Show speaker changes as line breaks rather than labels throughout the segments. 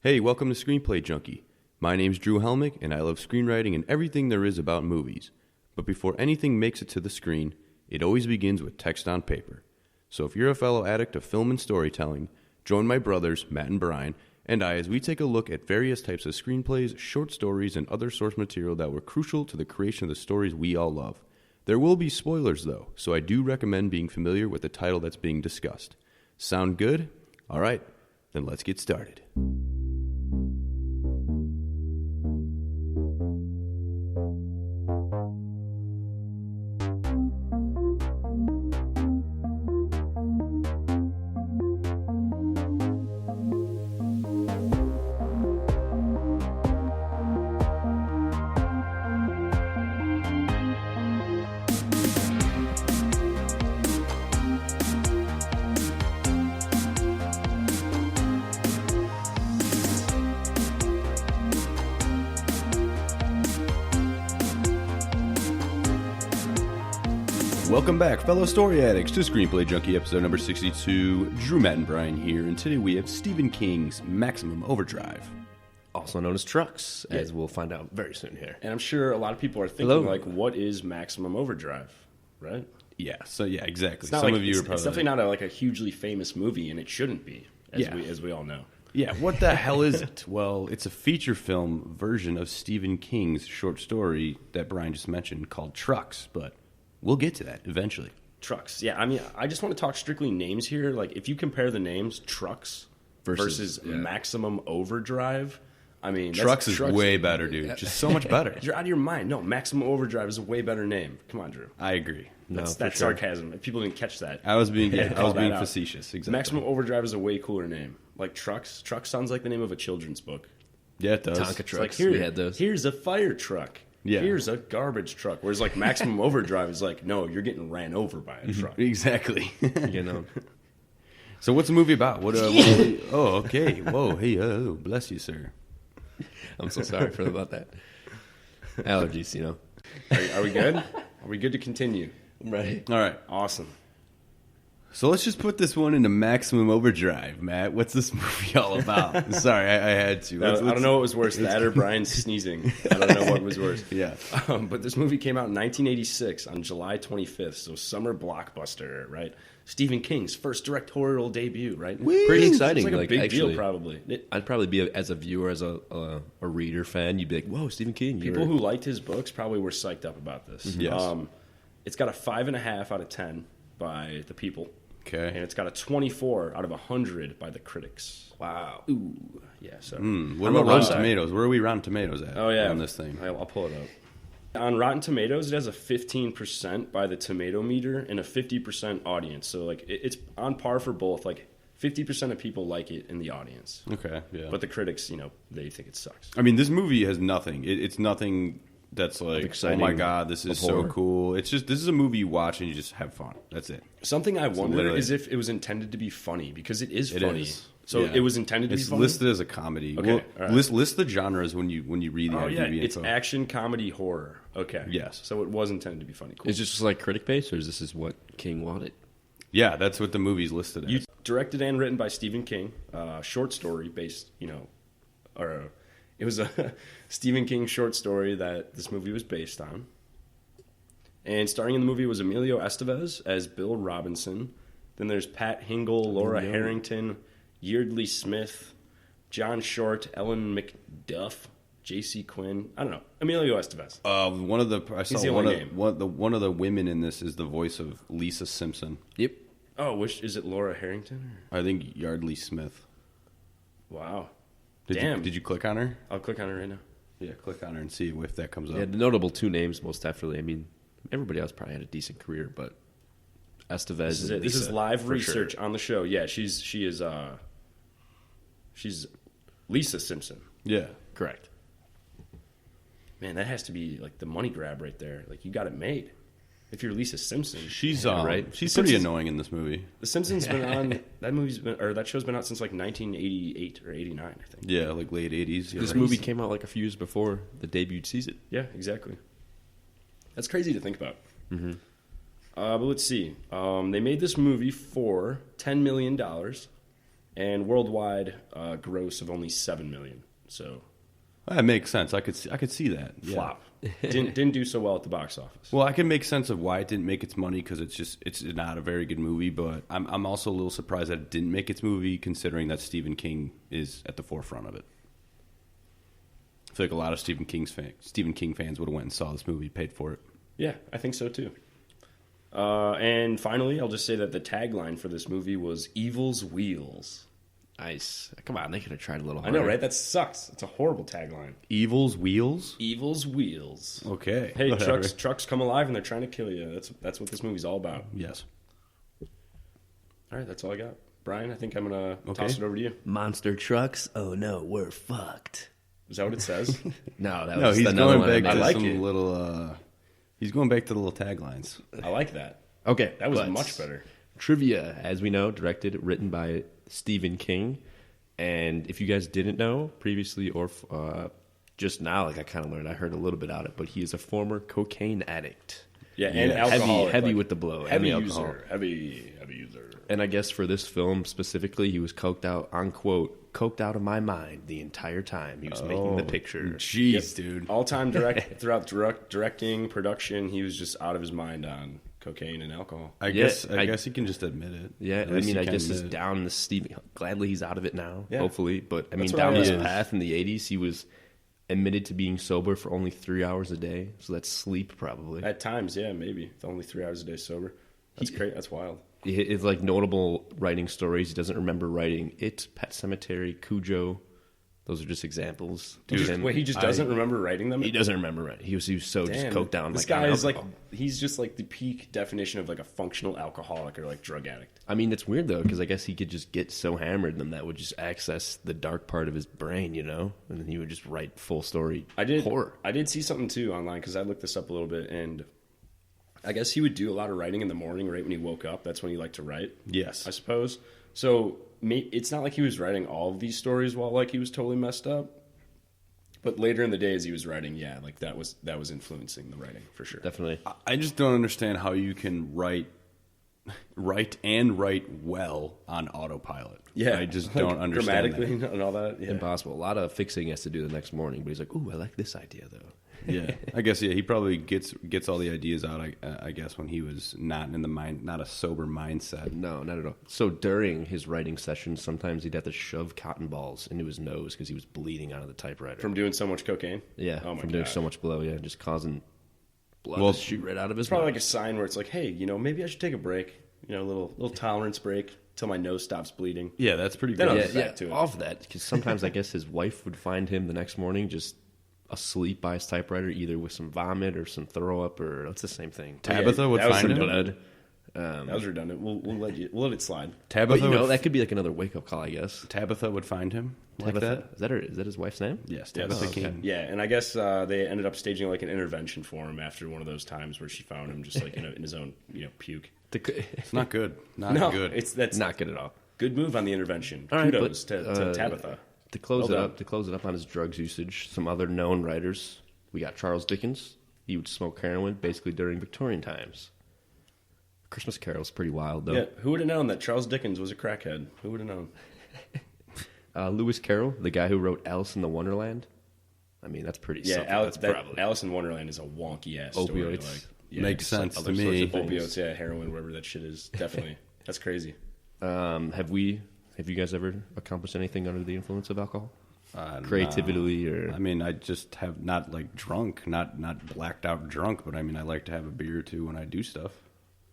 Hey, welcome to Screenplay Junkie. My name's Drew Hellmich, and I love screenwriting and everything there is about movies. But before anything makes it to the screen, it always begins with text on paper. So if you're a fellow addict of film and storytelling, join my brothers, Matt and Bryan, and I as we take a look at various types of screenplays, short stories, and other source material that were crucial to the creation of the stories we all love. There will be spoilers, though, so I do recommend being familiar with the title that's being discussed. Sound good? All right, then let's get started. Welcome back, fellow story addicts, to Screenplay Junkie, episode number 62. Drew, Matt, and Bryan here, and today we have Stephen King's Maximum Overdrive.
Also known as Trucks, as we'll find out very soon here.
And I'm sure a lot of people are thinking, like, what is Maximum Overdrive, right?
Yeah, exactly.
Some of you are probably... It's definitely not a hugely famous movie, and it shouldn't be, as we all know.
Yeah, what the hell is it? Well, it's a feature film version of Stephen King's short story that Bryan just mentioned called Trucks, but... we'll get to that eventually.
Trucks. Yeah, I mean, I just want to talk strictly names here. Like, if you compare the names Trucks versus Maximum Overdrive, I mean...
Trucks is way better, dude. Just so much better.
You're out of your mind. No, Maximum Overdrive is a way better name. Come on, Drew.
I agree.
That's sarcasm. People didn't catch that.
I was being facetious. Exactly.
Maximum Overdrive is a way cooler name. Like Trucks. Trucks sounds like the name of a children's book.
Yeah, it does.
Tonka trucks.
Like,
we had those.
Here's a fire truck. Yeah. Here's a garbage truck. Whereas, like, Maximum Overdrive is like, no, you're getting ran over by a truck.
Exactly.
You know.
So what's the movie about? Oh, okay. Whoa, hey, bless you, sir.
I'm so sorry about that. Allergies, you know.
Are we good? Are we good to continue?
Right.
All right.
Awesome.
So let's just put this one into Maximum Overdrive, Matt. What's this movie all about? Sorry, I had to.
I don't know what was worse, that or Bryan sneezing. I don't know what was worse.
Yeah.
But this movie came out in 1986 on July 25th, so summer blockbuster, right? Stephen King's first directorial debut, right?
Whee!
Pretty exciting.
It's like a big
actually,
deal, probably.
I'd probably be, as a viewer, as a reader fan, you'd be like, whoa, Stephen King.
People who liked his books probably were psyched up about this.
Yes.
It's got a 5.5 out of 10 by the people.
Okay.
And it's got a 24 out of 100 by the critics.
Wow.
Ooh. Yeah, so.
What about Rotten Tomatoes? Where are we Rotten Tomatoes at on this thing?
I'll pull it up. On Rotten Tomatoes, it has a 15% by the tomato meter and a 50% audience. So, like, it's on par for both. Like, 50% of people like it in the audience.
Okay, yeah.
But the critics, they think it sucks.
I mean, this movie has nothing. It's nothing that's like,
exciting,
oh my God, this is so cool. It's just, this is a movie you watch and you just have fun. That's it.
Something I wonder is if it was intended to be funny, because it is funny.
Is.
So it was intended to be funny?
It's listed as a comedy.
Okay,
well, list the genres when you read the IMDb
it's
info.
action, comedy, horror. Okay.
Yes.
So it was intended to be funny. Cool.
Is this just like critic based, or is this what King wanted?
Yeah, that's what the movie's listed as.
Directed and written by Stephen King. Short story based, it was a Stephen King short story that this movie was based on. And starring in the movie was Emilio Estevez as Bill Robinson. Then there's Pat Hingle, Laura Harrington, Yeardley Smith, John Short, Ellen McDuff, J.C. Quinn. I don't know. Emilio Estevez.
One of the women in this is the voice of Lisa Simpson.
Yep.
Oh, is it Laura Harrington?
I think Yeardley Smith.
Wow.
Did you click on her?
I'll click on her right now.
Yeah, click on her and see if that comes up.
Yeah, the notable two names, most definitely. I mean, everybody else probably had a decent career, but Estevez.
This is live research on the show. Yeah, she's Lisa Simpson.
Yeah,
correct.
Man, that has to be like the money grab right there. Like, you got it made. If you're Lisa Simpson,
she's right. She's pretty annoying in this movie.
The Simpsons been on that show's been out since like 1988 or 89, I think.
Yeah, like late 80s.
This movie came out like a few years before the debuted season.
Yeah, exactly. That's crazy to think about.
Mm-hmm.
But let's see. They made this movie for $10 million, and worldwide gross of only $7 million. So
That makes sense. I could see that. Yeah.
flop. Didn't do so well at the box office.
Well, I can make sense of why it didn't make its money because it's not a very good movie. But I'm also a little surprised that it didn't make its movie, considering that Stephen King is at the forefront of it. I feel like a lot of Stephen King fans would have went and saw this movie, paid for it.
Yeah, I think so too. And finally, I'll just say that the tagline for this movie was "Evil's Wheels."
Nice. Come on, they could have tried a little
I
harder.
know, right? That sucks. It's a horrible tagline.
Evil's Wheels.
Evil's Wheels.
Okay.
Hey,
whatever.
trucks come alive and they're trying to kill you. That's what this movie's all about.
Yes.
All right, that's all I got. Brian, I think I'm gonna
Okay.
toss it over to you.
Monster trucks? Oh no, we're fucked.
Is that what it says?
No, that
No,
was
he's
another
going
one.
back
I
to
like
some
it.
little. He's going back to the little taglines.
I like that.
Okay,
That was
but
much better.
Trivia, as we know, directed, written by Stephen King. And if you guys didn't know previously or just now, like I kind of learned, I heard a little bit about it, but he is a former cocaine addict.
Yeah, and
Yeah.
alcoholic.
Heavy
like,
with the blow. and
heavy
the alcohol.
user. Heavy user.
And I guess for this film specifically, he was coked out, unquote, coked out of my mind the entire time he was making the picture.
Jeez, dude.
All-time throughout directing, production, he was just out of his mind on cocaine and alcohol.
I
Yeah,
guess he can just admit it.
Yeah,
At
I
least
mean,
he
I
can
guess
admit
he's
it.
down the Steve. Gladly, he's out of it now.
Yeah.
Hopefully, but I mean,
what
down
I
this
was-
path in the '80s, he was admitted to being sober for only 3 hours a day. So that's sleep, probably.
At times, yeah, maybe. It's only 3 hours a day sober. That's great. That's wild.
It's like notable writing stories. He doesn't remember writing It, Pet Cemetery, Cujo. Those are just examples. of him.
Wait, he just doesn't remember writing them?
He doesn't remember writing. He was so just
Damn,
coked down.
This
like,
guy
on
is like,
alcohol.
he's just like the peak definition of like a functional alcoholic or like drug addict.
I mean, it's weird though, because I guess he could just get so hammered, and that would just access the dark part of his brain, you know, and then he would just write full story horror.
I did see something too online because I looked this up a little bit, and I guess he would do a lot of writing in the morning, right when he woke up. That's when he liked to write.
Yes.
I suppose. So it's not like he was writing all of these stories while like he was totally messed up. But later in the day, as he was writing, yeah, like that was influencing the writing for sure.
Definitely.
I just don't understand how you can write well on autopilot.
Yeah,
I just
like,
don't understand
grammatically
that.
and all that. Yeah.
Impossible. A lot of fixing he has to do the next morning, but he's like, "Ooh, I like this idea though."
Yeah, I guess he probably gets all the ideas out. I guess when he was not a sober mindset.
No, not at all. So during his writing sessions, sometimes he'd have to shove cotton balls into his nose because he was bleeding out of the typewriter.
From doing so much cocaine.
yeah,
Oh my
from doing
God.
so much blow. Yeah, just causing blood
Well,
to shoot right out of his
It's probably
mouth.
like a sign where it's like, hey, maybe I should take a break. A little tolerance break till my nose stops bleeding.
Yeah, that's pretty
Then
good.
I'll
yeah,
get
yeah.
back to it.
Off that, because sometimes I guess his wife would find him the next morning just asleep by his typewriter, either with some vomit or some throw up, or it's the same thing.
Tabitha would
that was
find him.
Blood.
That was redundant. We'll let it slide.
But
Tabitha
you know,
would
that could be like another wake up call, I guess.
Tabitha would find him like
Tabitha,
that.
is that his wife's name?
Yes,
Yes.
Tabitha
Oh,
King.
Yeah, and I guess they ended up staging like an intervention for him after one of those times where she found him just like in his own puke.
It's not good. Not
No,
good.
that's
Not good at all.
good move on the intervention.
All right,
Kudos
but,
to Tabitha.
To close
Well
it
done.
up, on his drugs usage, some other known writers. We got Charles Dickens. He would smoke heroin basically during Victorian times. Christmas Carol's pretty wild though.
Yeah, who would have known that Charles Dickens was a crackhead? Who would have known?
Lewis Carroll, the guy who wrote Alice in the Wonderland. I mean, that's pretty.
Yeah,
something.
Alice,
That's probably
Alice in Wonderland is a wonky ass story.
Opioids.
Like, yeah,
Makes
just, like,
sense to
other sorts
me.
of things.
Opioids, yeah, heroin, whatever that shit is. Definitely, that's crazy.
Have you guys ever accomplished anything under the influence of alcohol? Creativity
no.
or
I mean, I just have not like drunk, not blacked out drunk, but I mean, I like to have a beer or two when I do stuff.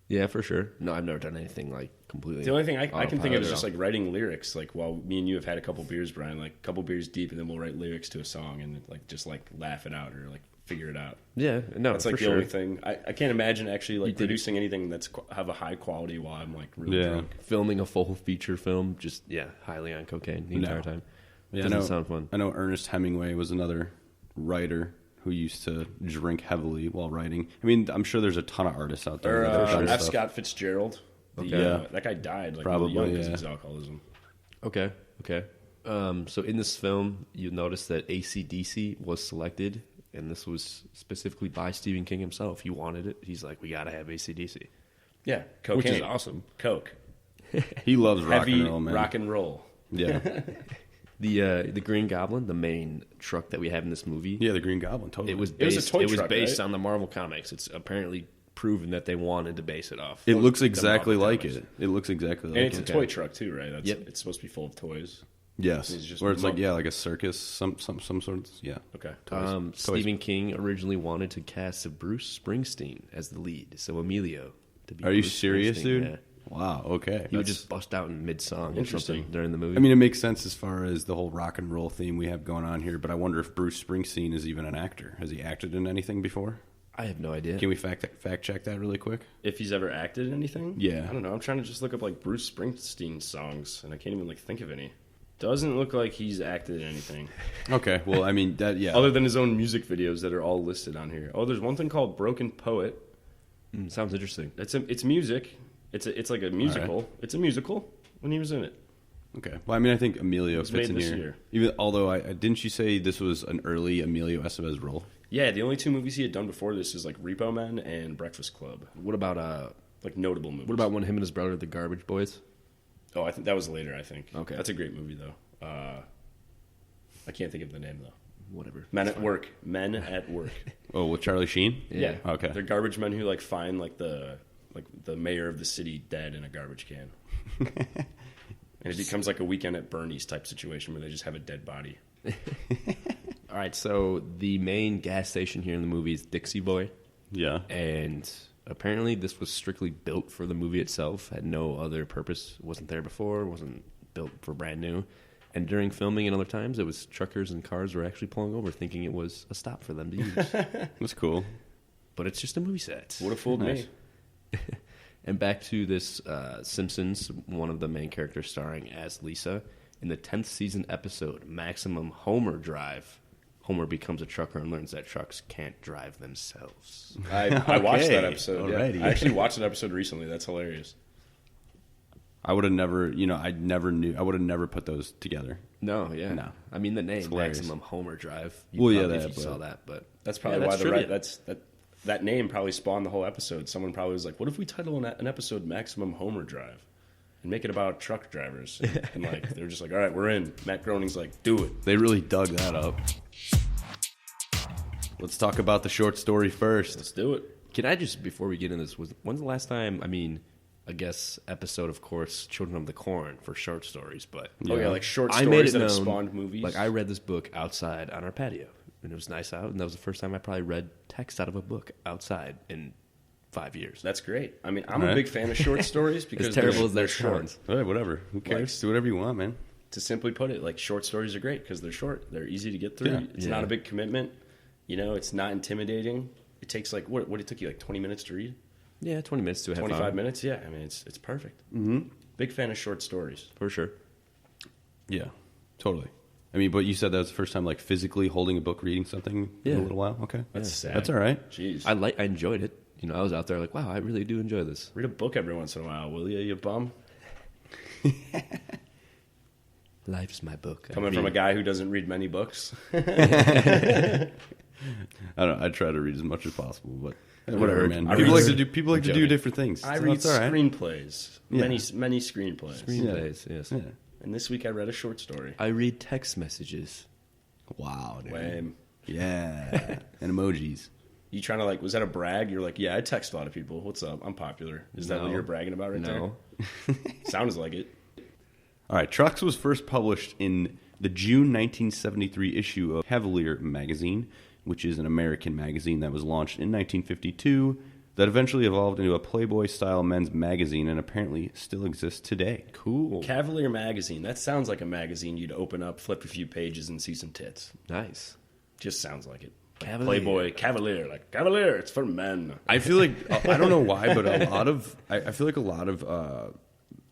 yeah, for sure. No, I've never done anything like completely.
The only thing I can think of is
autopilot
just
at
like writing lyrics. Like while me and you have had a couple beers, Brian, like a couple beers deep, and then we'll write lyrics to a song and like just like laugh it out or like figure it out.
all. Yeah, no,
That's like
for
the
sure.
only thing. I can't imagine actually like
did-
producing anything that's have a high quality while I'm like really
Yeah.
drunk.
Filming a full feature film, just highly on cocaine the
No.
entire time.
Yeah,
Doesn't sound fun.
I know Ernest Hemingway was another writer who used to drink heavily while writing. I mean, I'm sure there's a ton of artists out there
Or
that have done
F.
stuff.
Scott Fitzgerald.
Okay.
Yeah.
That guy died like
Probably,
really young because
yeah.
of his alcoholism.
Okay. So in this film, you notice that AC/DC was selected, and this was specifically by Stephen King himself. He wanted it. He's like, we got to have AC/DC.
Yeah, cocaine.
Which is awesome.
Coke.
He loves rock
Heavy
and roll, man.
rock and roll.
Yeah.
The Green Goblin, the main truck that we have in this movie.
Yeah, the Green Goblin, totally.
It was
a toy truck,
based
right?
on the Marvel comics. It's apparently proven that they wanted to base it off.
It looks
the
exactly
Marvel
like
comics.
it. It looks exactly like
And it's
it.
a toy truck too, right?
Yep.
It's supposed to be full of toys.
Yes.
It's just
Or it's like,
mo-
yeah, like a circus, some sort of, yeah.
Okay.
Toys.
Stephen King originally wanted to cast Bruce Springsteen as the lead, so Emilio to be
Are you
Bruce
serious,
Springsteen,
dude?
yeah.
Wow, okay.
He would
That's-
just bust out in mid-song or
Interesting.
something during the movie.
I mean, it makes sense as far as the whole rock and roll theme we have going on here, but I wonder if Bruce Springsteen is even an actor. Has he acted in anything before?
I have no idea.
Can we fact check that really quick?
If he's ever acted in anything?
Yeah.
I don't know. I'm trying to just look up like Bruce Springsteen songs, and I can't even like think of any. Doesn't look like he's acted in anything.
Okay, well, I mean, that, yeah.
Other than his own music videos that are all listed on here. Oh, there's one thing called Broken Poet.
Sounds interesting.
It's music. It's like a musical.
Right.
It's a musical when he was in it.
Okay. Well, I mean, I think Emilio
was
fits
made
in
this
here.
year.
Even although didn't you say this was an early Emilio Estevez role?
Yeah, the only two movies he had done before this is like Repo Man and Breakfast Club.
What about
Like notable movies.
what about when him and his brother, the Garbage Boys?
Oh, I think that was later, I think.
Okay.
That's a great movie though. I can't think of the name though.
Whatever.
Men at Work. Men at Work.
Oh, with Charlie Sheen?
Yeah.
Okay.
They're garbage men who like find like the mayor of the city dead in a garbage can. And it becomes like a Weekend at Bernie's type situation where they just have a dead body.
All right, so the main gas station here in the movie is Dixie Boy,
Yeah.
and apparently this was strictly built for the movie itself, had no other purpose, wasn't there before, wasn't built for brand new. And during filming and other times, it was truckers and cars were actually pulling over thinking it was a stop for them to use.
That's cool.
But it's just a movie set.
Would have fooled
Nice.
me.
And back to this Simpsons, one of the main characters starring as Lisa. In the 10th season episode, Maximum Homer Drive, Homer becomes a trucker and learns that trucks can't drive themselves.
I watched that
Okay.
episode.
Alrighty.
Yeah. I actually watched that episode recently. That's hilarious.
I would have never, I would have never put those together.
No, yeah.
No.
I mean, the name
hilarious.
Maximum Homer Drive.
Well, yeah,
probably,
that,
if you
but-
saw that, but
That's probably
yeah,
why
trivia.
that name probably spawned the whole episode. Someone probably was like, "What if we title an episode Maximum Homer Drive and make it about truck drivers?" And like they're just like, "All right, we're in." Matt Groening's like, "Do it."
They really dug that up. Let's talk about the short story first.
Let's do it.
Can I just, before we get into this, when's the last time, I guess, episode, of course, Children of the Corn for short stories, but
Oh yeah, like short
I made
stories
it
that have
known,
spawned movies.
Like, I read this book outside on our patio, and it was nice out, and that was the first time I probably read text out of a book outside in 5 years.
That's great. I mean, I'm
All
a
right.
big fan of short stories because
As terrible
they're,
as that
they're short.
sounds.
All right, whatever. Who cares?
Like-
Do whatever you want, man.
To simply put it, like short stories are great because they're short. They're easy to get through.
Yeah.
It's
Yeah.
not a big commitment. You know, it's not intimidating. It takes like what it took you like 20 minutes to read?
Yeah, 20 minutes to a half
25
hour.
minutes? Yeah, I mean it's perfect. Mm-hmm. Big fan of short stories.
For sure.
Yeah, totally. I mean, but you said that was the first time, like, physically holding a book, reading something in
Yeah.
a little while? Okay.
That's sad.
That's all right.
Jeez.
I enjoyed it. You know, I was out there like, wow, I really do enjoy this.
Read a book every once in a while, will you bum?
Life's my book.
Coming from a guy who doesn't read many books.
I don't know. I try to read as much as possible, but whatever,
heard.
man.
I
People
read-
like to do
joking.
different things.
I
So
read
that's all right.
screenplays.
Yeah.
Many screenplays.
Screenplays, yes.
Yeah.
And this week I read a short story.
I read text messages.
Wow, dude.
Lame.
Yeah. And emojis.
You trying to like, was that a brag? You're like, yeah, I text a lot of people. What's up? I'm popular. Is that what
No.
you're bragging about right
No.
there? Sounds like it.
All right. Trucks was first published in the June 1973 issue of Cavalier magazine, which is an American magazine that was launched in 1952 that eventually evolved into a Playboy-style men's magazine and apparently still exists today.
Cool.
Cavalier magazine. That sounds like a magazine you'd open up, flip a few pages, and see some tits.
Nice.
Just sounds like it. Like
Cavalier.
Playboy, Cavalier, like Cavalier. It's for men.
I feel like I don't know why, but a lot of I feel like a lot of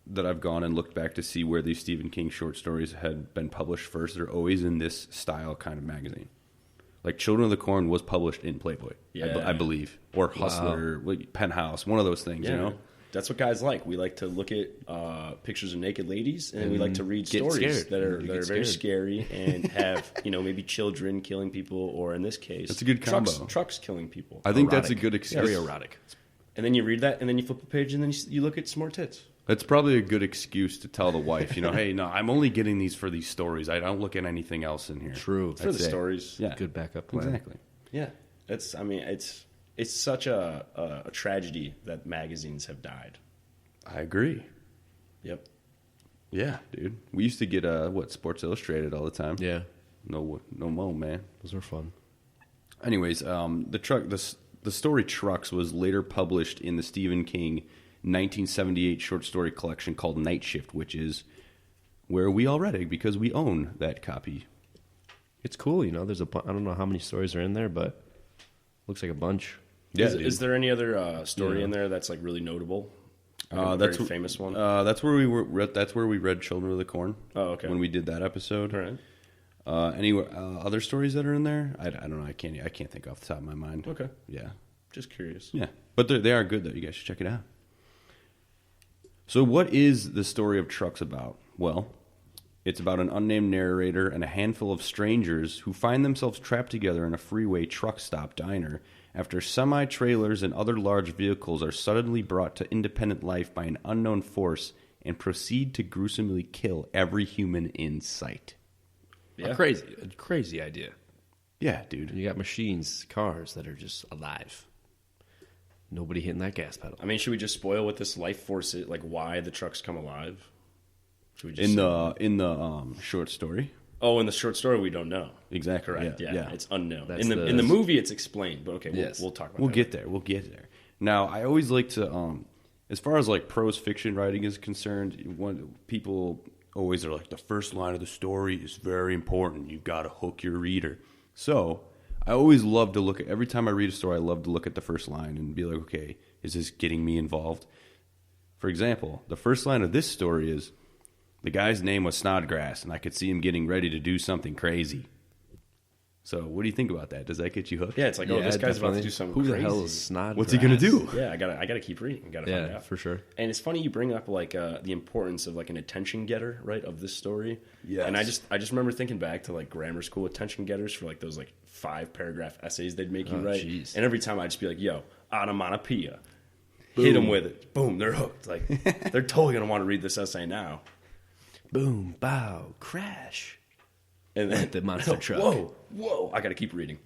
that I've gone and looked back to see where these Stephen King short stories had been published first. They're always in this style kind of magazine. Like Children of the Corn was published in Playboy,
Yeah.
I believe, or Hustler, like Penthouse, one of those things. You know,
That's what guys like. We like to look at pictures of naked ladies, and we like to read
get
stories
scared.
that are
You
that are
get
very
scared.
scary and have maybe children killing people, or in this case,
That's a good combo.
Trucks killing people.
I think that's a
Erotic.
good excuse.
Very erotic.
And then you read that, and then you flip a page, and then you look at some more tits.
That's probably a good excuse to tell the wife, hey, no, I'm only getting these for these stories. I don't look at anything else in here.
True.
It's for the stories.
Yeah.
Good backup plan.
Exactly.
Yeah. It's such a tragedy that magazines have died.
I agree.
Yep.
Yeah, dude. We used to get, Sports Illustrated all the time.
Yeah.
No more, man.
Those were fun.
Anyways, the story Trucks was later published in the Stephen King 1978 short story collection called Night Shift, which is where we all read it because we own that copy.
It's cool, there's I don't know how many stories are in there, but looks like a bunch.
Yeah,
is there any other story in there that's like really notable? Like
That's
very famous one.
That's where we were. That's where we read Children of the Corn.
Oh, okay.
When we did that episode.
All right.
Any other stories that are in there? I don't know. I can't think off the top of my mind.
Okay.
Yeah.
Just curious.
Yeah, but they are good though. You guys should check it out. So, what is the story of Trucks about? Well, it's about an unnamed narrator and a handful of strangers who find themselves trapped together in a freeway truck stop diner after semi-trailers and other large vehicles are suddenly brought to independent life by an unknown force and proceed to gruesomely kill every human in sight.
Yeah.
A crazy idea.
Yeah, dude.
You got machines, cars that are just alive. Nobody hitting that gas pedal.
I mean, should we just spoil what this life force is? Like, why the trucks come alive? Should we just
In the short story?
Oh, in the short story, we don't know.
Exactly.
Correct. Yeah. It's unknown.
That's
In the movie, it's explained. But okay,
Yes.
we'll talk about.
We'll
that
get there. We'll get there. Now, I always like to, as far as like prose fiction writing is concerned, people always are like, the first line of the story is very important. You've got to hook your reader. So I always love to look at, every time I read a story, I love to look at the first line and be like, okay, is this getting me involved? For example, the first line of this story is, the guy's name was Snodgrass, and I could see him getting ready to do something crazy. So what do you think about that? Does that get you hooked?
Yeah, it's like, this guy's about to do something
Who
crazy.
the hell is Snodgrass?
What's he going to do?
Yeah, I gotta keep reading. Gotta find
Yeah,
out.
for sure.
And it's funny you bring up like the importance of like an attention getter, right, of this story.
Yes.
And I just remember thinking back to like grammar school attention getters for like those like 5-paragraph essays they'd make you write.
Geez.
And every time I'd just be like, yo, onomatopoeia. Hit them with it. Boom, they're hooked. Like they're totally gonna want to read this essay now.
Boom, bow, crash.
And then
The monster truck.
Whoa! I gotta keep reading.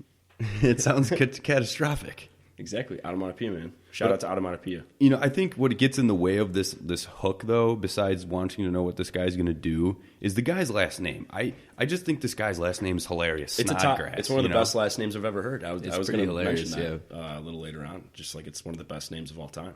It sounds catastrophic.
Exactly, onomatopoeia, man. Shout out to onomatopoeia.
I think what gets in the way of this hook, though, besides wanting to know what this guy's going to do, is the guy's last name. I just think this guy's last name is hilarious.
It's
Snodgrass.
It's one of the best last names I've ever heard. I was
It's
going
pretty
to
hilarious,
mention that a little later on. Just like it's one of the best names of all time.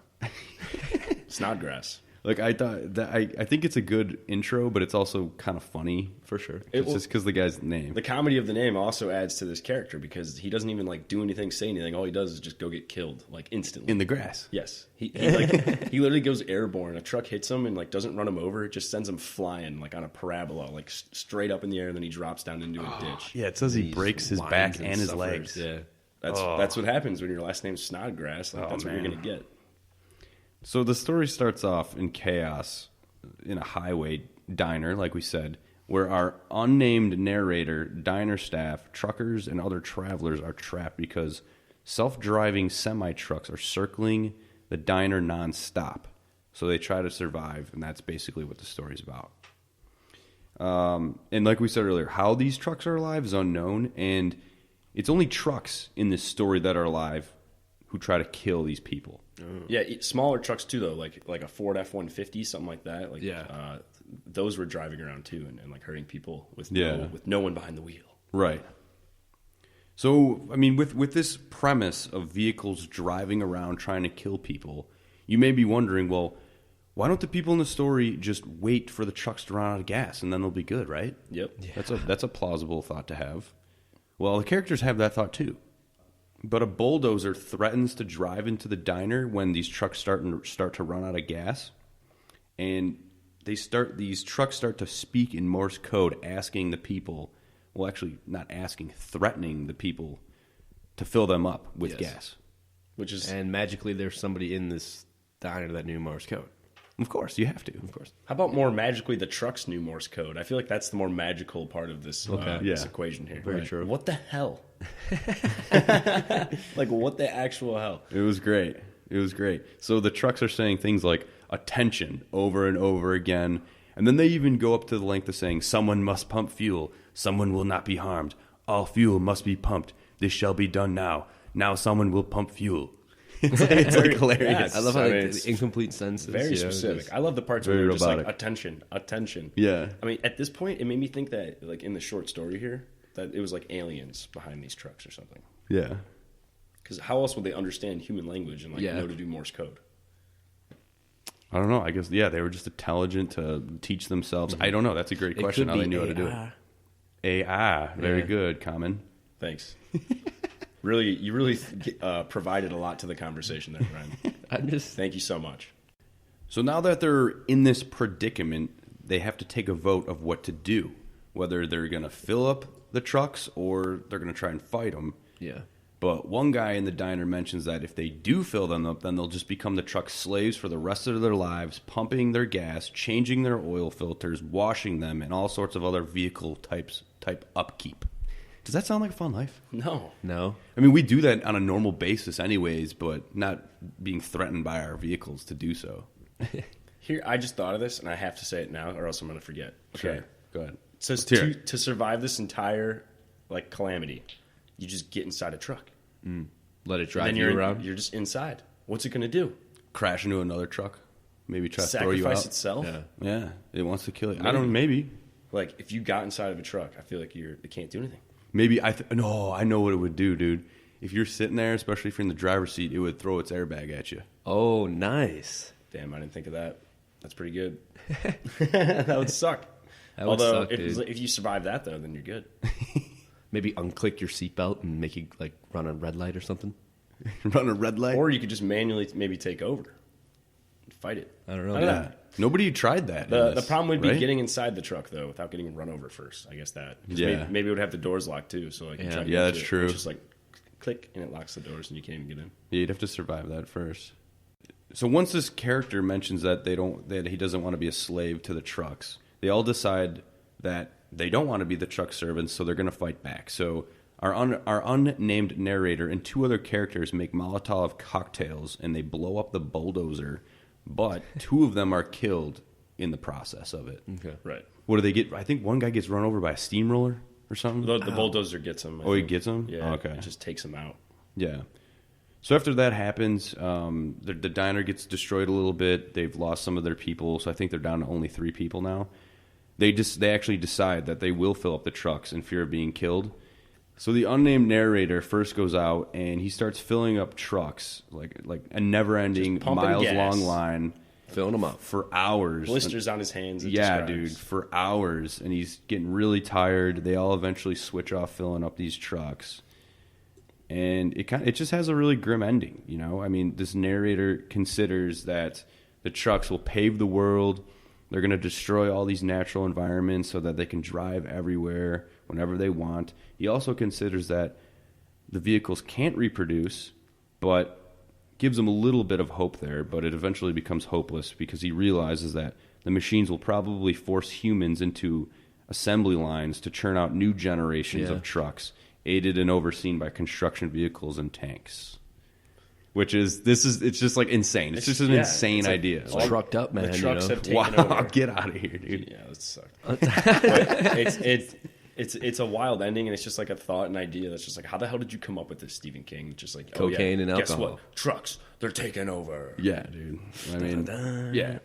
Snodgrass.
Like I thought that I think it's a good intro, but it's also kind of funny
For sure.
It's just because the guy's name.
The comedy of the name also adds to this character because he doesn't even like do anything, say anything. All he does is just go get killed like instantly.
In the grass.
Yes, he he literally goes airborne. A truck hits him and like doesn't run him over. It just sends him flying like on a parabola, like straight up in the air, and then he drops down into a ditch.
Yeah, it says he breaks his back and his
suffers.
legs.
Yeah.
That's what happens when your last name's Snodgrass. Like, that's what
man.
you're gonna get.
So the story starts off in chaos in a highway diner, like we said, where our unnamed narrator, diner staff, truckers, and other travelers are trapped because self-driving semi-trucks are circling the diner nonstop. So they try to survive, and that's basically what the story's about. And like we said earlier, how these trucks are alive is unknown, and it's only trucks in this story that are alive who try to kill these people.
Yeah, smaller trucks too, though, like a Ford F-150, something like that. Like,
Yeah.
those were driving around too, and like hurting people with
Yeah.
no one behind the wheel.
Right. So, I mean, with this premise of vehicles driving around trying to kill people, you may be wondering, well, why don't the people in the story just wait for the trucks to run out of gas and then they'll be good, right?
Yep.
Yeah. That's a plausible thought to have. Well, the characters have that thought too. But a bulldozer threatens to drive into the diner when these trucks start to run out of gas, and these trucks start to speak in Morse code, asking the people, well, actually not asking, threatening the people to fill them up with gas.
Which is
And magically there's somebody in this diner that knew Morse code.
Of course, you have to.
Of course.
how about more magically the trucks knew Morse code? I feel like that's the more magical part of this this equation here.
Very true.
What the hell? Like what the actual hell?
It was great. It was great. So the trucks are saying things like attention over and over again. And then they even go up to the length of saying, someone must pump fuel. Someone will not be harmed. All fuel must be pumped. This shall be done now. Now someone will pump fuel. It's like hilarious.
I love how the incomplete sentences.
Very specific. I love the parts where they're just like, attention, attention.
Yeah.
I mean, at this point, it made me think that, like, in the short story here, that it was like aliens behind these trucks or something.
Yeah.
Because how else would they understand human language and, like, know to do Morse code?
I don't know. I guess, they were just intelligent to teach themselves. I don't know. That's a great question. How they knew how to do it. AI. Very good, Common.
Thanks. You really provided a lot to the conversation there, Bryan. Thank you so much.
So now that they're in this predicament, they have to take a vote of what to do. Whether they're going to fill up the trucks or they're going to try and fight them.
Yeah.
But one guy in the diner mentions that if they do fill them up, then they'll just become the truck's slaves for the rest of their lives, pumping their gas, changing their oil filters, washing them, and all sorts of other vehicle type upkeep. Does that sound like a fun life?
No.
I mean, we do that on a normal basis anyways, but not being threatened by our vehicles to do so.
Here, I just thought of this, and I have to say it now, or else I'm going to forget. Okay.
Sure. Go ahead.
So to survive this entire, like, calamity, you just get inside a truck.
Let it drive you around?
You're just inside. What's it going to do?
Crash into another truck? Maybe try to throw you out?
Sacrifice itself?
Yeah. It wants to kill you. Maybe.
Like, if you got inside of a truck, I feel like it can't do anything.
Maybe I know what it would do, dude. If you're sitting there, especially if you're in the driver's seat, it would throw its airbag at you.
Oh, nice.
Damn, I didn't think of that. That's pretty good. That would suck. Although, if you survive that, though, then you're good.
Maybe unclick your seatbelt and make you, like, run a red light or something.
Run a red light?
Or you could just manually maybe take over and fight it.
I don't know.
Yeah. Nobody tried that.
The problem would be getting inside the truck, though, without getting run over first. I guess that. Maybe it would have the doors locked, too. So like,
that's true.
It's just like click, and it locks the doors, and you can't even get in.
Yeah, you'd have to survive that first. So once this character mentions that he doesn't want to be a slave to the trucks, they all decide that they don't want to be the truck servants, so they're going to fight back. So our unnamed narrator and two other characters make Molotov cocktails, and they blow up the bulldozer, but two of them are killed in the process of it.
Okay.
Right.
What do they get? I think one guy gets run over by a steamroller or something.
The bulldozer gets him.
He gets him?
Yeah.
Oh, okay.
It just takes him out.
Yeah. So after that happens, the diner gets destroyed a little bit. They've lost some of their people, so I think they're down to only 3 people now. They actually decide that they will fill up the trucks in fear of being killed. So the unnamed narrator first goes out and he starts filling up trucks, like a never-ending, miles-long line,
filling them up
for hours.
Blisters on his hands.
Dude, for hours, and he's getting really tired. They all eventually switch off filling up these trucks, and it just has a really grim ending. You know, I mean, this narrator considers that the trucks will pave the world. They're going to destroy all these natural environments so that they can drive everywhere whenever they want. He also considers that the vehicles can't reproduce, but gives him a little bit of hope there, but it eventually becomes hopeless because he realizes that the machines will probably force humans into assembly lines to churn out new generations of trucks, aided and overseen by construction vehicles and tanks. It's just like insane. It's just an insane idea.
It's trucked up, man.
The trucks have taken over.
Get out of here, dude.
Yeah, that sucked. It's a wild ending, and it's just like a thought and idea that's just like, how the hell did you come up with this, Stephen King? Just like
cocaine and alcohol.
Guess what? Trucks, they're taking over.
Yeah, dude. I mean, yeah.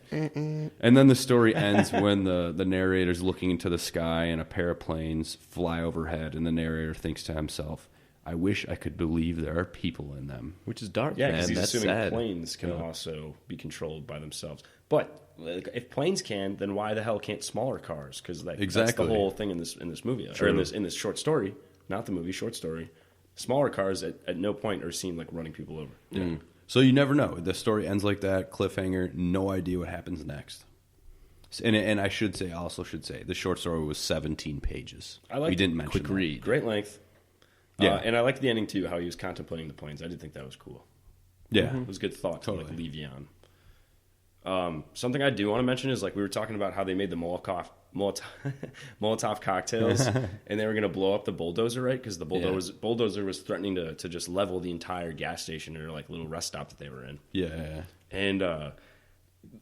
And then the story ends when the narrator's looking into the sky and a pair of planes fly overhead, and the narrator thinks to himself, I wish I could believe there are people in them.
Which is dark,
man.
That's
he's assuming
sad.
Planes can also be controlled by themselves. But if planes can, then why the hell can't smaller cars? Because that's the whole thing in this movie, or in this short story, not the movie, short story. Smaller cars at no point are seen like running people over.
Yeah. So you never know. The story ends like that, cliffhanger, no idea what happens next. And I should say, the short story was 17 pages. We didn't mention
quick read,
great length.
Yeah,
and I liked the ending too. How he was contemplating the planes. I did think that was cool.
Yeah,
it was a good thought to leave you on. Something I do want to mention is like we were talking about how they made the Molotov Molotov cocktails, and they were going to blow up the bulldozer, right? Because the bulldozer was threatening to just level the entire gas station or like little rest stop that they were in.
Yeah.
And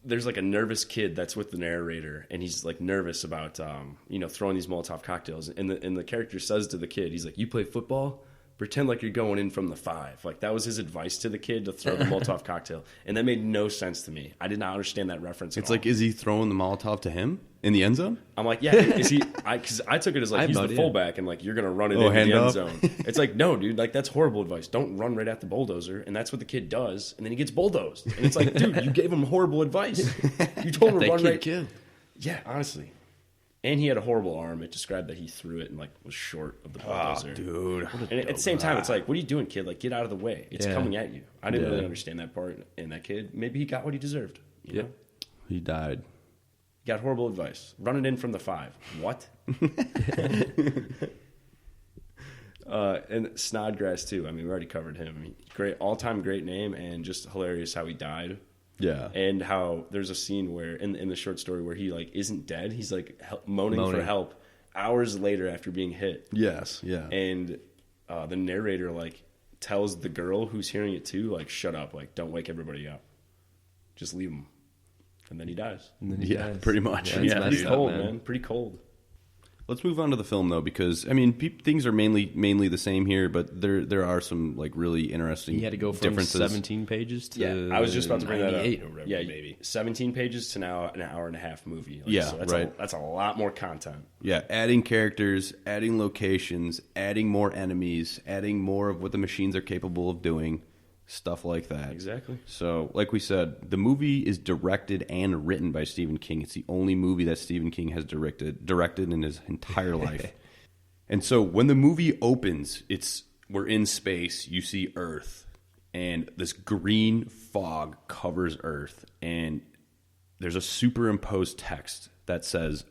there's like a nervous kid that's with the narrator, and he's like nervous about throwing these Molotov cocktails. And the character says to the kid, he's like, "You play football? Pretend like you're going in from the 5." Like, that was his advice to the kid, to throw the Molotov cocktail. And that made no sense to me. I did not understand that reference at all.
Like, is he throwing the Molotov to him in the end zone?
I'm like, yeah, is he? Because I took it as like, he's the fullback, and like, you're going to run it into the end zone. It's like, no, dude, like, that's horrible advice. Don't run right at the bulldozer. And that's what the kid does. And then he gets bulldozed. And it's like, dude, you gave him horrible advice. You told him to run right.
Killed.
Yeah, honestly. And he had a horrible arm. It described that he threw it and like was short of the bulldozer.
Dude.
And at the same time, it's like, what are you doing, kid? Like, get out of the way. It's coming at you. I didn't really understand that part. And that kid, maybe he got what he deserved. You know?
He died.
Got horrible advice. Run it in from the 5. What? And Snodgrass too. I mean, we already covered him. Great, all-time great name, and just hilarious how he died.
Yeah.
And how there's a scene where in the short story where he like isn't dead. He's like moaning for help hours later after being hit.
Yes. Yeah.
And the narrator like tells the girl who's hearing it too, like, shut up, like, don't wake everybody up. Just leave him. And then he dies.
And then he dies.
Pretty much.
Yeah, he's cold, man. Pretty cold.
Let's move on to the film, though, because I mean, things are mainly the same here, but there are some like really interesting.
He had to go from
differences.
17 pages to
I was just about to bring that up.
Or whatever, maybe
17 pages to now an hour and a half movie. Like,
Yeah,
so that's
right.
That's a lot more content.
Yeah, adding characters, adding locations, adding more enemies, adding more of what the machines are capable of doing, stuff like that.
Exactly.
So, like we said, the movie is directed and written by Stephen King. It's the only movie that Stephen King has directed in his entire life. And so, when the movie opens, we're in space. You see Earth, and this green fog covers Earth, and there's a superimposed text that says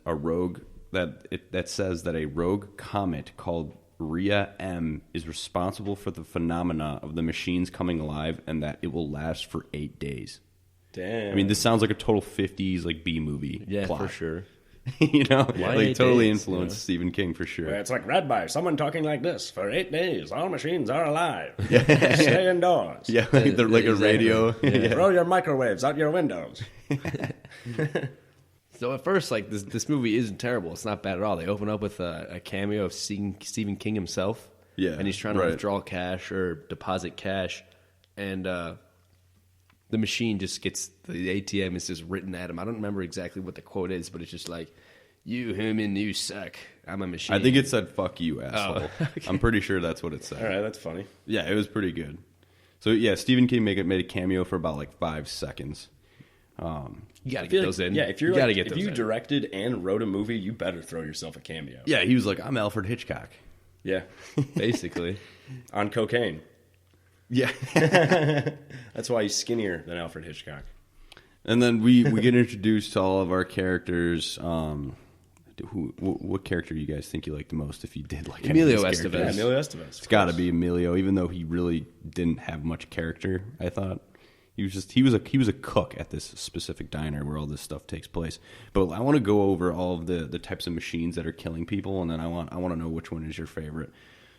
that says that a rogue comet called Rhea M is responsible for the phenomena of the machines coming alive, and that it will last for 8 days.
Damn.
I mean, this sounds like a total 50s like B movie.
Yeah,
plot.
For sure.
You know,
Why
like
8
totally
days,
influenced Stephen King for sure.
Where it's like read by someone talking like this for 8 days. All machines are alive. Stay indoors.
Yeah, like they're like a radio.
Yeah.
Throw your microwaves out your windows.
So at first, like, this movie isn't terrible. It's not bad at all. They open up with a cameo of Stephen King himself.
Yeah,
and he's trying to withdraw cash or deposit cash, and the machine just gets, the ATM is just written at him. I don't remember exactly what the quote is, but it's just like, "You human, you suck. I'm a machine."
I think it said "fuck you, asshole."
Oh, okay.
I'm pretty sure that's what it said.
All right, that's funny.
Yeah, it was pretty good. So yeah, Stephen King made a cameo for about like 5 seconds.
You gotta get those in.
Yeah, if you directed and wrote a movie, you better throw yourself a cameo.
Yeah, he was like, "I'm Alfred Hitchcock."
Yeah,
basically
on cocaine.
Yeah,
that's why he's skinnier than Alfred Hitchcock.
And then we get introduced to all of our characters. What character do you guys think you like the most? If you did like
Emilio
Estevez,
Yeah, Emilio Estevez.
It's got to be Emilio, even though he really didn't have much character. I thought he was a cook at this specific diner where all this stuff takes place. But I want to go over all of the types of machines that are killing people, and then I want to know which one is your favorite.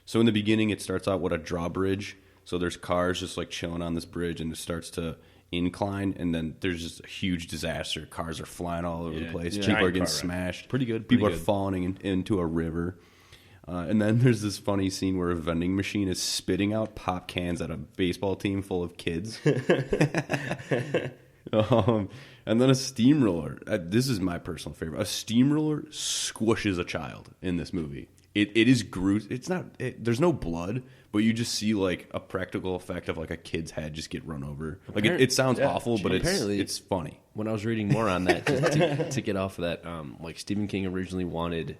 So in the beginning, it starts out with a drawbridge. So there's cars just like chilling on this bridge, and it starts to incline, and then there's just a huge disaster. Cars are flying all over the place.
Yeah.
People are getting
Giant car
smashed.
Pretty good.
People are falling into a river. And then there's this funny scene where a vending machine is spitting out pop cans at a baseball team full of kids. And then a steamroller. This is my personal favorite. A steamroller squishes a child in this movie. It is gruesome. It's not. There's no blood, but you just see like a practical effect of like a kid's head just get run over. Like it sounds awful, but it's funny.
When I was reading more on that, just to get off of that, like Stephen King originally wanted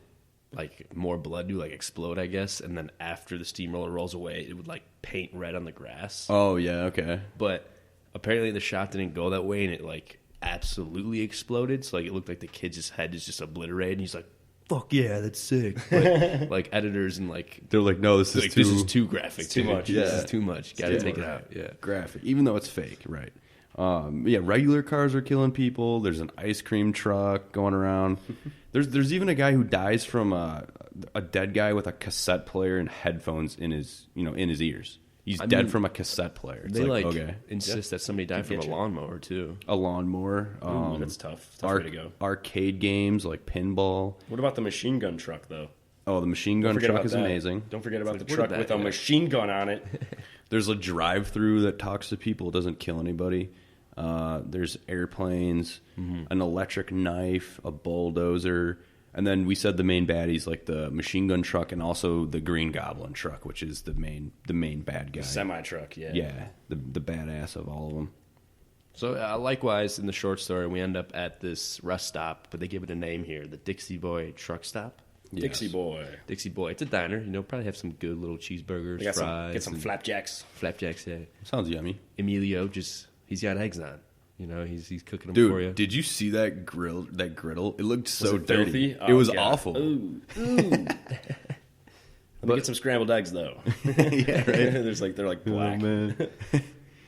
like more blood to like explode, I guess, and then after the steamroller rolls away, it would like paint red on the grass.
Oh yeah, okay.
But apparently the shot didn't go that way, and it like absolutely exploded. So like it looked like the kid's head is just obliterated. And he's like, "Fuck yeah, that's sick." But like editors and like
they're like, "No, this is
too graphic.
Too much.
This is too much. Got to take it out." Yeah,
graphic, even though it's fake, right? Yeah, regular cars are killing people. There's an ice cream truck going around. There's even a guy who dies from a dead guy with a cassette player and headphones in his ears. He's dead from a cassette player. It's
They
okay.
insist that somebody died from a lawnmower too.
A lawnmower.
Ooh, that's tough. Tough way to go.
Arcade games like pinball.
What about the machine gun truck, though?
Oh, the machine gun truck is amazing.
Don't forget about the truck with a machine gun on it.
There's a drive-through that talks to people. It doesn't kill anybody. There's airplanes, an electric knife, a bulldozer, and then we said the main baddies like the machine gun truck and also the Green Goblin truck, which is the main bad guy.
The semi-truck, yeah.
Yeah, the badass of all of them.
So likewise, in the short story, we end up at this rest stop, but they give it a name here, the Dixie Boy Truck Stop.
Yes.
Dixie Boy.
Dixie Boy. It's a diner. Probably have some good little cheeseburgers, fries.
Get some flapjacks.
Flapjacks, yeah.
Sounds yummy.
Emilio, he's got eggs on. He's cooking them for you.
Dude, did you see that griddle? It looked so
it
dirty.
filthy?
It was
God.
awful.
Ooh. Let me get some scrambled eggs, though.
Yeah, right.
They're like black.
Oh, man.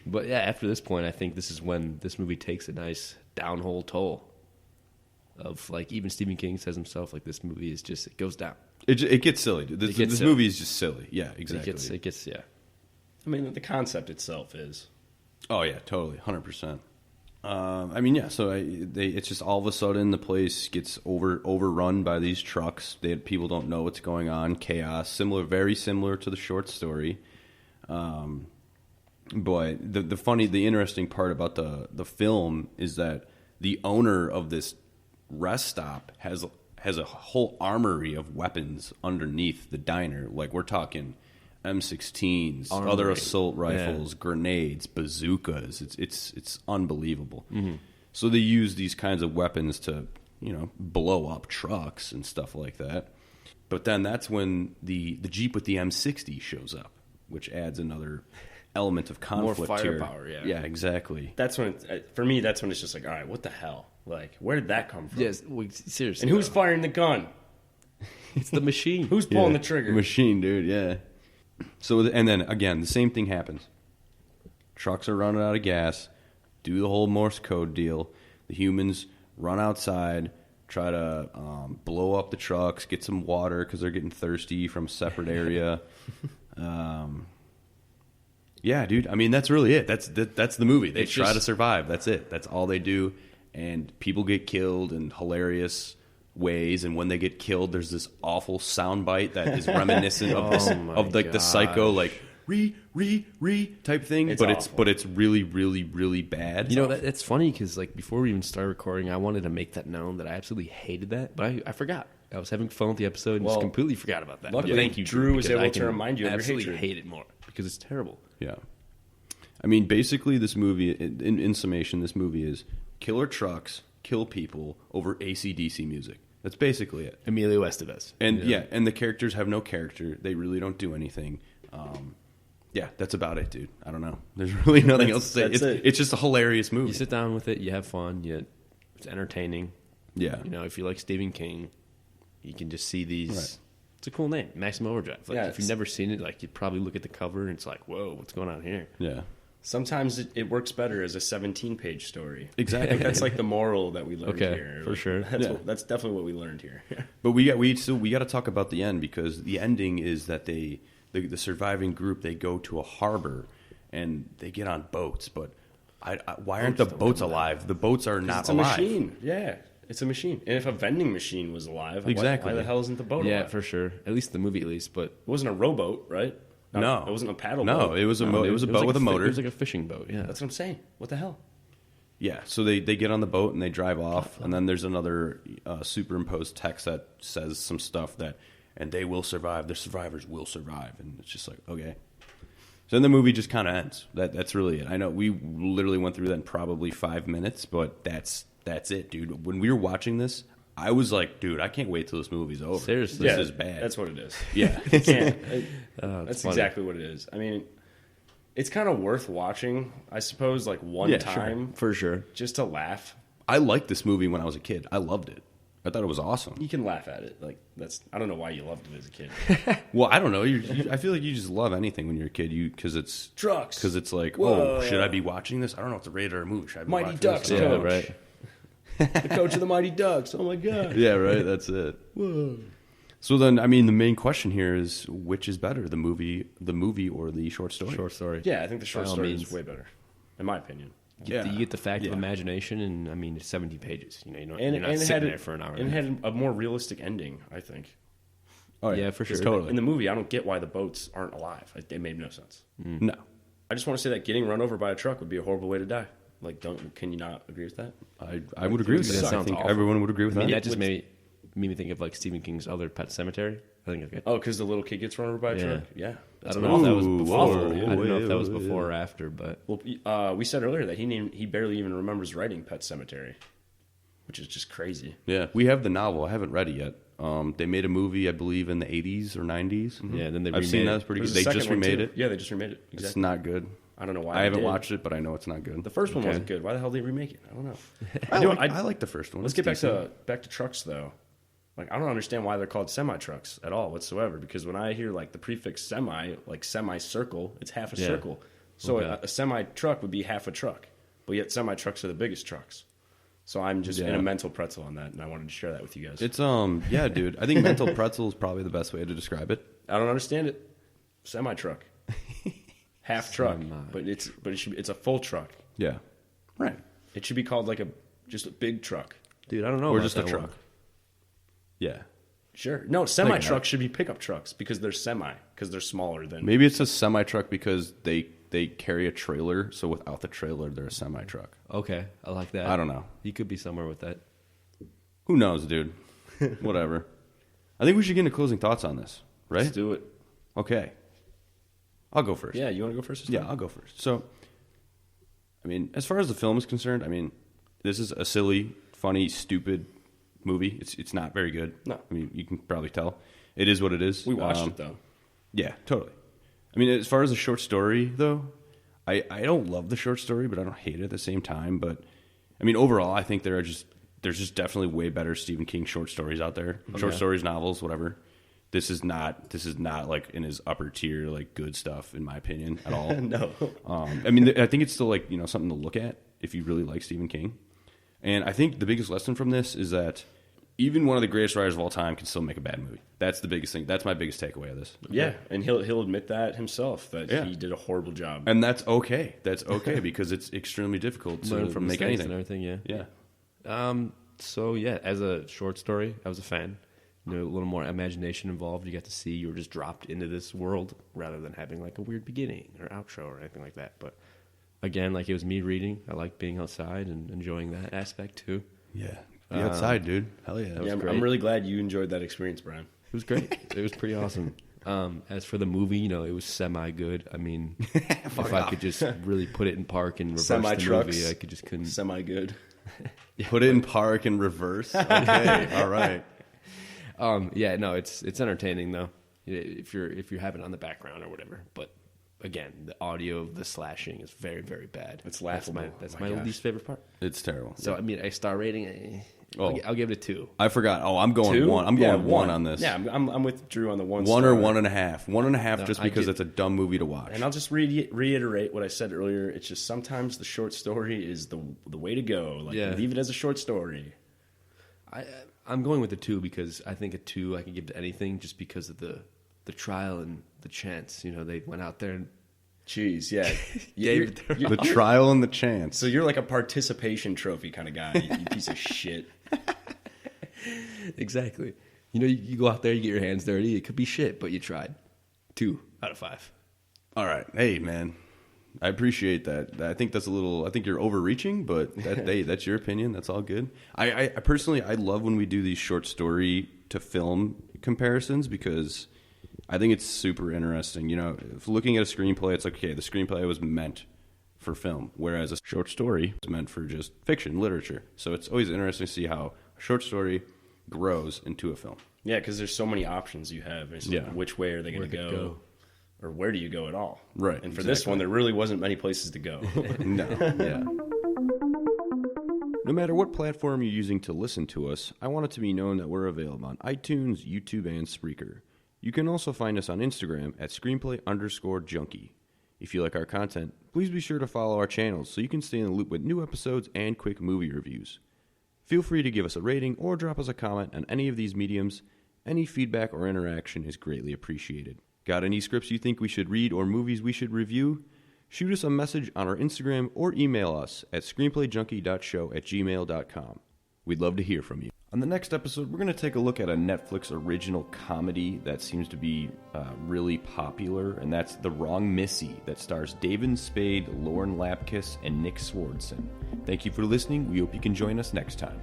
But yeah, after this point, I think this is when this movie takes a nice downhole toll. Of even Stephen King says himself, this movie is just, it goes down.
It gets silly, dude. This movie is just silly. Yeah, exactly.
It gets yeah.
I mean, the concept itself is.
Oh yeah, totally, 100%. Yeah. So it's just all of a sudden the place gets overrun by these trucks. People don't know what's going on. Chaos, very similar to the short story. But the interesting part about the film is that the owner of this rest stop has a whole armory of weapons underneath the diner. Like we're talking M16s, other assault rifles, grenades, bazookas. It's unbelievable. Mm-hmm. So they use these kinds of weapons to blow up trucks and stuff like that. But then that's when the Jeep with the M60 shows up, which adds another element of conflict.
More firepower,
here. Yeah, exactly.
That's when for me. That's when it's just like, all right, what the hell? Where did that come from?
Yes, seriously.
And who's firing the gun?
It's the machine.
Who's pulling the trigger?
The machine, dude. Yeah. So and then again, the same thing happens. Trucks are running out of gas. Do the whole Morse code deal. The humans run outside, try to blow up the trucks, get some water because they're getting thirsty from a separate area. Yeah, dude. I mean, that's really it. That's the movie. They try to survive. That's it. That's all they do. And people get killed in hilarious ways. And when they get killed, there's this awful soundbite that is reminiscent of the Psycho re type thing. But it's really, really, really bad.
That's funny because before we even started recording, I wanted to make that known that I absolutely hated that, but I forgot. I was having fun with the episode and just completely forgot about that.
Luckily,
thank you,
Drew was able to remind you of your
hatred.
hatred.
Hate it more because it's terrible.
Yeah. I mean, basically, this movie, in summation, this movie is killer trucks, kill people over AC/DC music. That's basically it.
Emilio Estevez.
And and the characters have no character. They really don't do anything. That's about it, dude. I don't know. There's really nothing else to say. It's just a hilarious movie.
You sit down with it, you have fun, it's entertaining.
Yeah.
If you like Stephen King, you can just see these. Right. It's a cool name, Maximum Overdrive. If you've never seen it, you'd probably look at the cover and it's like, whoa, what's going on here?
Yeah.
Sometimes it works better as a 17-page story.
Exactly.
That's the moral that we learned here.
For sure.
That's definitely what we learned here.
But we got to talk about the end because the ending is that the surviving group, they go to a harbor and they get on boats. But why aren't the boats alive? The boats are not alive.
It's a machine. Yeah. It's a machine. And if a vending machine was alive,
exactly.
why the hell isn't the boat alive?
Yeah, for sure. At least the movie, But
it wasn't a rowboat, right?
No.
It wasn't a paddle
boat.
No,
it was a boat with a motor.
It was like a fishing boat, yeah.
That's what I'm saying. What the hell?
Yeah, so they get on the boat and they drive off, and then there's another superimposed text that says some stuff and they will survive, the survivors will survive, and it's just like, okay. So then the movie just kind of ends. That's really it. I know we literally went through that in probably 5 minutes, but that's it, dude. When we were watching this, I was like, dude, I can't wait till this movie's over.
Seriously.
This is bad.
That's what it is.
Yeah.
That's exactly what it is. I mean, it's kind of worth watching, I suppose, one time.
Sure. For sure.
Just to laugh.
I liked this movie when I was a kid. I loved it. I thought it was awesome.
You can laugh at it. Like I don't know why you loved it as a kid.
Well, I don't know. I feel like you just love anything when you're a kid. Because it's
trucks.
Because it's like,
Whoa.
oh, should I be watching this? I don't know if it's a rated or a movie. Should I be
Mighty
watching
Ducks
this?
coach.
right.
The coach of the Mighty Ducks. Oh my god.
Yeah, right. That's it.
Whoa.
So then, I mean, the main question here is, which is better, the movie, or the short story?
Short story.
Yeah, I think the short
By all
story
means.
is way better, in my opinion.
You get the fact of
Yeah.
imagination, and I mean, it's 17 pages. You know, you're
And
not
it
sitting
had
there for an hour.
And it had a more realistic ending, I think.
Oh
Yeah, for sure.
Totally.
In the movie, I don't get why the boats aren't alive. It made no sense.
No.
I just want to say that getting run over by a truck would be a horrible way to die. Like, can you not agree with that?
I would agree with
That
that. I
sounds
think
awful.
everyone would agree with
I mean,
that.
that just made me think of like Stephen King's other Pet Cemetery. I think it's good.
Oh, because the little kid gets run over by a
Yeah.
truck? Yeah.
I don't know if that was
Ooh,
before.
whoa,
I don't know if that was
whoa,
before or after, but
Well, we said earlier that he barely even remembers writing Pet Cemetery, which is just crazy.
Yeah, we have the novel. I haven't read it yet. They made a movie, I believe, in the 80s or 90s.
yeah. And then they
I've
remade
seen that.
it.
It's pretty
There's
good.
a
They
second
just
one,
remade
too.
it.
Yeah, they just remade it.
It's
Exactly.
not good.
I don't know why.
I haven't
did.
watched it, but I know it's not good.
The first one
Okay.
wasn't good. Why the hell did they remake it? I don't know.
I like the first one.
Let's
It's
get
decent.
back to trucks though. Like, I don't understand why they're called semi trucks at all whatsoever. Because when I hear like the prefix semi, like semicircle, it's half a
Yeah.
circle. So
Okay.
a semi truck would be half a truck, but yet semi trucks are the biggest trucks. So I'm just in a mental pretzel on that, and I wanted to share that with you guys.
It's yeah, dude. I think mental pretzel is probably the best way to describe it.
I don't understand it. Semi truck, half truck,
Semi.
but it's a full truck.
Yeah, right.
It should be called like just a big truck.
Dude, I don't know.
Or
about
just a
that
truck.
one.
Yeah,
Sure. No, semi
Think about
trucks should be pickup trucks because they're smaller than.
maybe it's a semi truck because they carry a trailer. So without the trailer, they're a semi truck.
Okay, I like that.
I don't know.
You could be somewhere with that.
Who knows, dude? Whatever. I think we should get into closing thoughts on this, right?
Let's do it.
Okay. I'll go first.
Yeah, you want to go first? This
Yeah,
time?
I'll go first. So, I mean, as far as the film is concerned, I mean, this is a silly, funny, stupid movie. It's not very good.
No.
I mean, you can probably tell. It is what it is.
We watched it though.
Yeah, totally. I mean, as far as the short story, though, I don't love the short story, but I don't hate it at the same time. But, I mean, overall, I think there's just definitely way better Stephen King short stories out there. Short stories, novels, whatever. This is not like in his upper tier, like good stuff, in my opinion, at all.
No.
I mean, I think it's still like, something to look at if you really like Stephen King. And I think the biggest lesson from this is that even one of the greatest writers of all time can still make a bad movie. That's the biggest thing. That's my biggest takeaway of this.
Yeah, and he'll admit that himself that
Yeah.
he did a horrible job.
And that's okay. That's okay because it's extremely difficult to
Learn from
make
mistakes
anything.
and everything. Yeah.
Yeah.
So yeah, as a short story, I was a fan. A little more imagination involved. You got to see you were just dropped into this world rather than having like a weird beginning or outro or anything like that. But again, like it was me reading. I liked being outside and enjoying that aspect too.
Yeah. Be outside, dude. Hell yeah.
Yeah,
great.
I'm really glad you enjoyed that experience, Brian.
It was great. It was pretty awesome. As for the movie, it was semi good. I mean, if I could just really put it in park and reverse the
Semi-trucks.
movie, I could just couldn't.
Semi good.
Put it in park and reverse. Okay. All right.
Yeah, no, it's entertaining though. If you have it on the background or whatever. But again, the audio of the slashing is very, very bad.
It's laughable.
That's
Oh my
my
gosh.
least favorite part.
It's terrible.
So I mean, a star rating, I'll give it a 2.
I forgot. Oh, I'm going
2?
one. I'm
Yeah,
going one on this.
Yeah, I'm with Drew on the one.
One
star.
or 1.5. 1.5 just
I
because
get-
it's a dumb movie to watch.
And I'll just reiterate what I said earlier. It's just sometimes the short story is the way to go. Like,
Yeah.
leave it as a short story.
I'm going with a 2 because I think a 2 I can give to anything just because of the trial and the chance. They went out there and
Jeez, yeah.
gave it their
The trial and the chance.
So you're like a participation trophy kind of guy, you piece of shit.
exactly. You go out there, you get your hands dirty. It could be shit, but you tried. 2 out of 5.
All right. Hey, man. I appreciate that. I think that's I think you're overreaching, but that's your opinion. That's all good. I personally, I love when we do these short story to film comparisons because I think it's super interesting. If looking at a screenplay, it's like, okay, the screenplay was meant for film, whereas a short story is meant for just fiction, literature. So it's always interesting to see how a short story grows into a film.
Yeah, because there's so many options you have. It's
Yeah.
which way are they going to
Where it could
go?
go.
Or where do you go at all?
Right,
And for this
exactly.
one, there really wasn't many places to go.
No, yeah. No matter what platform you're using to listen to us, I want it to be known that we're available on iTunes, YouTube, and Spreaker. You can also find us on Instagram at screenplay_junkie. If you like our content, please be sure to follow our channels so you can stay in the loop with new episodes and quick movie reviews. Feel free to give us a rating or drop us a comment on any of these mediums. Any feedback or interaction is greatly appreciated. Got any scripts you think we should read or movies we should review? Shoot us a message on our Instagram or email us at screenplayjunkie.show@gmail.com. We'd love to hear from you. On the next episode, we're going to take a look at a Netflix original comedy that seems to be really popular, and that's The Wrong Missy, that stars David Spade, Lauren Lapkus, and Nick Swardson. Thank you for listening. We hope you can join us next time.